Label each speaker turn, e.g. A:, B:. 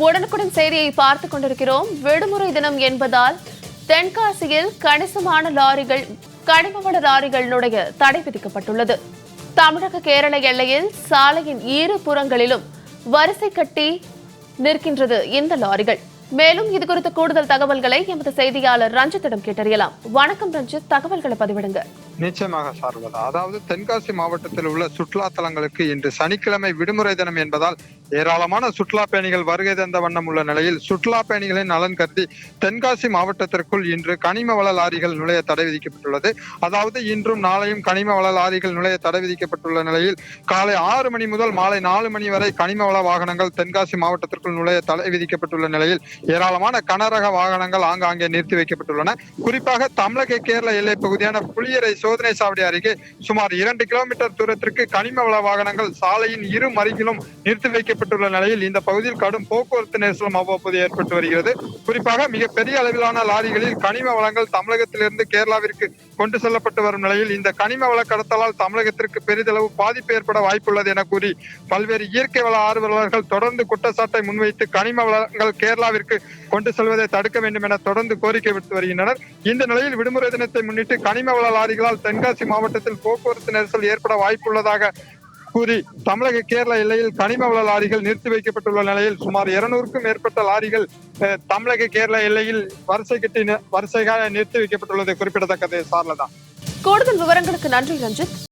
A: உடனுக்குடன் செய்தியை பார்த்துக் கொண்டிருக்கிறோம். விடுமுறை தினம் என்பதால் தென்காசியில் கணிசமான லாரிகள், கனிமவள லாரிகள் நுழைய தடை விதிக்கப்பட்டுள்ளது. தமிழக கேரள எல்லையில் சாலையின் இரு புறங்களிலும் வரிசை கட்டி நிற்கின்றது இந்த லாரிகள். மேலும் இதுகுறித்த கூடுதல் தகவல்களை எமது செய்தியாளர் ரஞ்சித்திடம் கேட்டறியலாம். வணக்கம் ரஞ்சித், தகவல்களை பதிவிடுங்க.
B: நிச்சயமாக சார்வதா. அதாவது தென்காசி மாவட்டத்தில் உள்ள சுற்றுலா தலங்களுக்கு இன்று சனிக்கிழமை விடுமுறை தினம் என்பதால் ஏராளமான சுற்றுலா பயணிகள் வருகை தந்த வண்ணம் உள்ள நிலையில் சுற்றுலா பயணிகளின் நலன் கருதி தென்காசி மாவட்டத்திற்குள் இன்று கனிம வள லாரிகள் நுழைய தடை விதிக்கப்பட்டுள்ளது. அதாவது இன்றும் நாளையும் கனிம வள லாரிகள் நுழைய தடை விதிக்கப்பட்டுள்ள நிலையில் காலை 6 மணி முதல் மாலை 4 மணி வரை கனிம வள வாகனங்கள் தென்காசி மாவட்டத்திற்குள் நுழைய தடை விதிக்கப்பட்டுள்ள நிலையில் ஏராளமான கனரக வாகனங்கள் ஆங்காங்கே நிறுத்தி வைக்கப்பட்டுள்ளன. குறிப்பாக தமிழக கேரள எல்லை பகுதியான புளியரை சோதனை சாவடி அருகே சுமார் 2 கிலோமீட்டர் தூரத்திற்கு கனிம வள வாகனங்கள் சாலையின் இரு மருகிலும் நிறுத்தி வைக்கப்பட்டுள்ள நிலையில் இந்த பகுதியில் கடும் போக்குவரத்து நெரிசலும் அவ்வப்போது ஏற்பட்டு வருகிறது. குறிப்பாக மிகப்பெரிய அளவிலான லாரிகளில் கனிம வளங்கள் தமிழகத்திலிருந்து கேரளாவிற்கு கொண்டு செல்லப்பட்டு வரும் நிலையில் இந்த கனிம வள கடத்தலால் தமிழகத்திற்கு பெரிதளவு பாதிப்பு ஏற்பட வாய்ப்புள்ளது என கூறி பல்வேறு இயற்கை வள ஆர்வலர்கள் தொடர்ந்து குற்றச்சாட்டை முன்வைத்து கனிம வளங்கள் கேரளாவிற்கு கொண்டு செல்வதை தடுக்க வேண்டும் என தொடர்ந்து கோரிக்கை விடுத்து வருகின்றனர். இந்த நிலையில் விடுமுறை தினத்தை முன்னிட்டு கனிம வள லாரிகளால் தென்காசி மாவட்டத்தில் போக்குவரத்து நெரிசல் ஏற்பட வாய்ப்புள்ளதாக கூறி தமிழக கேரள எல்லையில் கனிம வள லாரிகள் நிறுத்தி வைக்கப்பட்டுள்ள நிலையில் சுமார் 200க்கும் மேற்பட்ட லாரிகள் தமிழக கேரள எல்லையில் வரிசையாக நிறுத்தி வைக்கப்பட்டுள்ளது குறிப்பிடத்தக்கது. சார்லதான்.
A: கூடுதல் விவரங்களுக்கு நன்றி ரஞ்சித்.